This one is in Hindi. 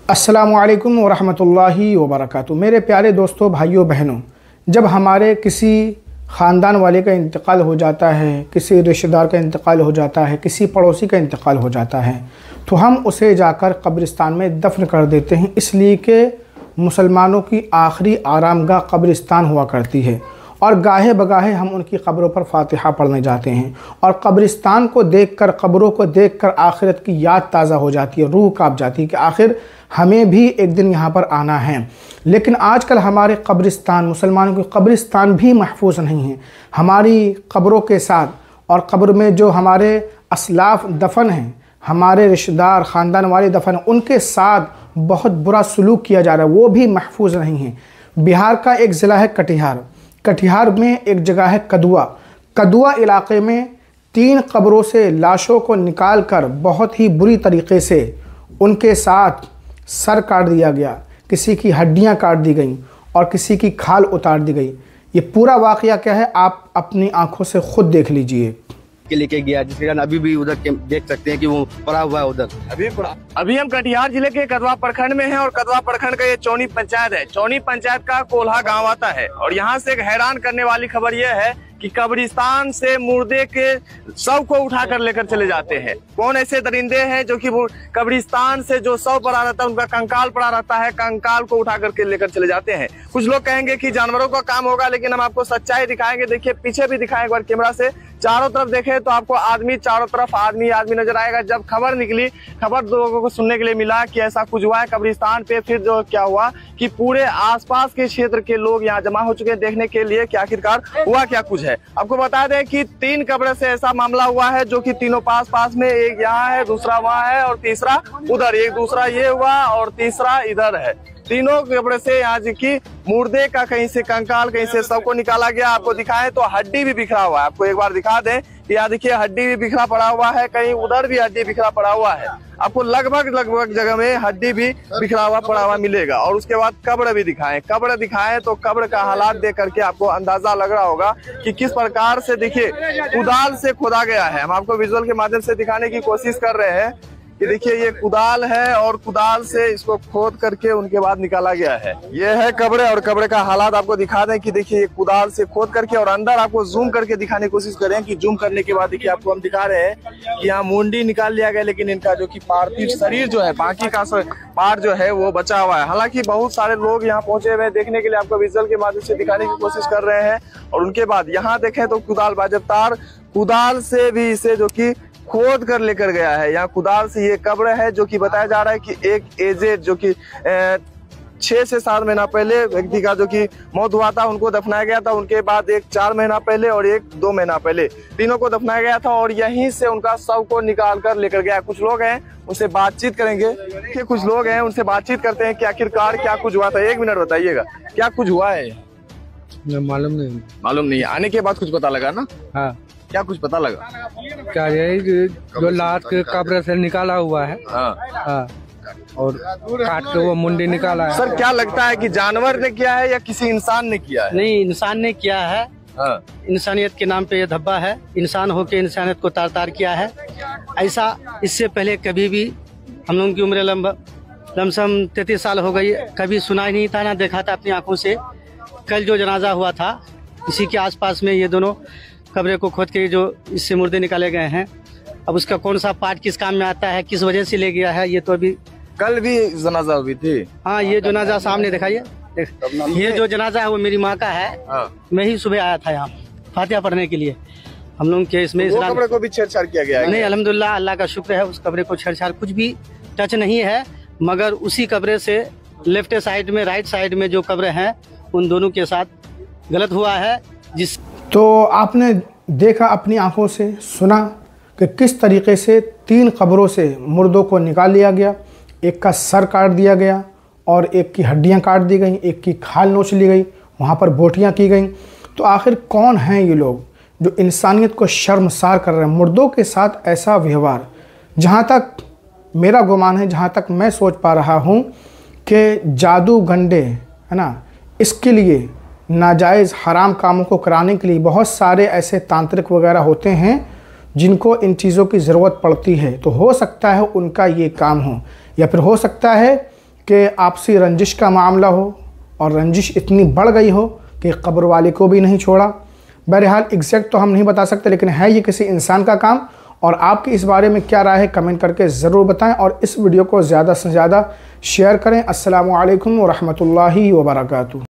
अस्सलामुअलैकुम वरहमतुल्लाहि वबरकातुहू। मेरे प्यारे दोस्तों, भाइयों बहनों, जब हमारे किसी ख़ानदान वाले का इंतकाल हो जाता है, किसी रिश्तेदार का इंतकाल हो जाता है, किसी पड़ोसी का इंतकाल हो जाता है, तो हम उसे जाकर कब्रिस्तान में दफन कर देते हैं, इसलिए कि मुसलमानों की आखिरी आरामगाह कब्रिस्तान हुआ करती है। और गाहे बगाहे हम उनकी क़ब्रों पर फातिहा पढ़ने जाते हैं और कब्रिस्तान को देखकर, क़ब्रों को देखकर आखिरत की याद ताज़ा हो जाती है, रूह काँप जाती है कि आखिर हमें भी एक दिन यहाँ पर आना है। लेकिन आजकल हमारे कब्रिस्तान, मुसलमानों के कब्रिस्तान भी महफूज नहीं हैं। हमारी क़ब्रों के साथ और क़ब्र में जो हमारे असलाफ़ दफन हैं, हमारे रिश्तेदार ख़ानदान वाले दफन, उनके साथ बहुत बुरा सलूक किया जा रहा है, वो भी महफूज नहीं है। बिहार का एक ज़िला है कटिहार। कटिहार में एक जगह है कदुआ इलाके में 3 क़ब्रों से लाशों को निकाल कर बहुत ही बुरी तरीक़े से उनके साथ सर काट दिया गया, किसी की हड्डियां काट दी गईं और किसी की खाल उतार दी गई। ये पूरा वाक़या क्या है, आप अपनी आंखों से खुद देख लीजिए। के लेके गया, जिसके कारण अभी भी उधर देख सकते हैं कि वो पड़ा हुआ है उधर। अभी हम कटिहार जिले के कदवा प्रखंड में हैं और कदवा प्रखंड का ये चौनी पंचायत है। चौनी पंचायत का कोल्हा गांव आता है और यहाँ से एक हैरान करने वाली खबर यह है कि कब्रिस्तान से मुर्दे के शव को उठाकर लेकर चले जाते हैं। कौन ऐसे दरिंदे हैं जो कि कब्रिस्तान से जो शव पड़ा रहता है, उनका कंकाल पड़ा रहता है, कंकाल को उठा करके लेकर चले जाते हैं। कुछ लोग कहेंगे कि जानवरों का काम होगा, लेकिन हम आपको सच्चाई दिखाएंगे। देखिए पीछे भी दिखाएं एक बार कैमरा से, चारों तरफ देखें तो आपको आदमी, चारों तरफ आदमी आदमी नजर आएगा। जब खबर निकली, खबर लोगों को सुनने के लिए मिला कि ऐसा कुछ हुआ है कब्रिस्तान पे, फिर जो क्या हुआ कि पूरे आसपास के क्षेत्र के लोग यहाँ जमा हो चुके हैं देखने के लिए कि आखिरकार हुआ क्या कुछ है। आपको बता दें कि 3 कब्र से ऐसा मामला हुआ है जो कि तीनों पास पास में, एक यहाँ है, दूसरा वहाँ है और तीसरा उधर, एक दूसरा ये हुआ और तीसरा इधर है। तीनों कब्र से यहाँ की मुर्दे का कहीं से कंकाल, कहीं से सबको निकाला गया। आपको दिखाएं तो हड्डी भी बिखरा हुआ है, आपको एक बार दिखा दें। यहाँ देखिए हड्डी भी बिखरा पड़ा हुआ है, कहीं उधर भी हड्डी बिखरा पड़ा हुआ है। आपको लगभग जगह में हड्डी भी बिखरा हुआ पड़ा हुआ मिलेगा। और उसके बाद कब्र भी दिखाएं, कब्र दिखाएं तो कब्र का हालात देख करके आपको अंदाजा लग रहा होगा कि किस प्रकार से, देखिए कुदाल से खोदा गया है। हम आपको विजुअल के माध्यम से दिखाने की कोशिश कर रहे हैं कि देखिए ये कुदाल है और कुदाल से इसको खोद करके उनके बाद निकाला गया है। ये है कब्र और कब्र का हालात आपको दिखा दें कि देखिए ये कुदाल से खोद करके, और अंदर आपको जूम करके दिखाने की कोशिश करें कि जूम करने के बाद देखिए आपको हम दिखा रहे हैं कि यहाँ मुंडी निकाल लिया गया, लेकिन इनका जो कि पार्थिव शरीर जो है, बाकी का पार्ट जो है वो बचा हुआ है। हालांकि बहुत सारे लोग यहाँ पहुंचे हुए देखने के लिए, आपको विजुअल के माध्यम से दिखाने की कोशिश कर रहे हैं। और उनके बाद यहाँ देखें तो कुदाल बाजबतार कुदाल से भी इसे जो कि खोद कर लेकर गया है। यहाँ कुदाल से ये कब्र है जो कि बताया जा रहा है कि एक एजेड जो कि 6 से 7 महीना पहले व्यक्ति का जो कि मौत हुआ था, उनको दफनाया गया था। उनके बाद एक 4 महीना पहले और एक 2 महीना पहले, तीनों को दफनाया गया था और यहीं से उनका शव को निकाल कर लेकर गया। कुछ लोग हैं उनसे बातचीत करेंगे, कि कुछ लोग हैं उनसे बातचीत करते हैं कि आखिरकार क्या कुछ हुआ था। 1 मिनट बताइएगा, क्या कुछ हुआ है? मालूम नहीं। आने के बाद कुछ पता लगा ना? हाँ, क्या कुछ पता लगा? क्या यही जो लाश के कब्र से निकाला हुआ है। हाँ। और काट के वो मुंडी निकाला है। सर क्या लगता है कि जानवर ने किया है या किसी इंसान ने किया है? नहीं, इंसान ने किया है। हाँ। इंसानियत के नाम पे ये धब्बा है, इंसान होके इंसानियत को तार तार किया है। ऐसा इससे पहले कभी भी, हम लोगों की उम्र लमसम 33 साल हो गई, कभी सुना ही नहीं था, ना देखा था अपनी आंखों से। कल जो जनाजा हुआ था, इसी के आसपास में ये दोनों कब्रे को खोद के जो इससे मुर्दे निकाले गए हैं। अब उसका कौन सा पार्ट किस काम में आता है, किस वजह से ले गया है, ये तो अभी। कल भी जनाजा हुई थी। हाँ, ये जनाजा सामने दिखाइए। ये जो जनाजा है वो मेरी माँ का है। हाँ। मैं ही सुबह आया था यहाँ फातिहा पढ़ने के लिए। हम लोग के इसमें वो कब्र को भी छेड़छाड़ किया गया है? नहीं, अल्हम्दुलिल्लाह, अल्लाह का शुक्र है, उस कब्रे को छेड़छाड़ कुछ भी टच नहीं है। मगर उसी कब्रे से लेफ्ट साइड में, राइट साइड में जो कब्र है, उन दोनों के साथ गलत हुआ है। जिस तो आपने देखा, अपनी आंखों से सुना कि किस तरीके से 3 कब्रों से मुर्दों को निकाल लिया गया। एक का सर काट दिया गया और एक की हड्डियां काट दी गई, एक की खाल नोच ली गई, वहाँ पर बोटियाँ की गई। तो आखिर कौन हैं ये लोग जो इंसानियत को शर्मसार कर रहे हैं? मुर्दों के साथ ऐसा व्यवहार, जहाँ तक मेरा गुमान है, जहाँ तक मैं सोच पा रहा हूँ कि जादू गंडे है ना, इसके लिए नाजायज़ हराम कामों को कराने के लिए बहुत सारे ऐसे तांत्रिक वगैरह होते हैं जिनको इन चीज़ों की ज़रूरत पड़ती है। तो हो सकता है उनका ये काम हो, या फिर हो सकता है कि आपसी रंजिश का मामला हो और रंजिश इतनी बढ़ गई हो कि कब्र वाले को भी नहीं छोड़ा। बहरहाल एग्जैक्ट तो हम नहीं बता सकते, लेकिन है ये किसी इंसान का काम। और आपकी इस बारे में क्या राय है कमेंट करके ज़रूर बताएं और इस वीडियो को ज़्यादा से ज़्यादा शेयर करें। अस्सलामु अलैकुम व रहमतुल्लाहि व बरकातुहू।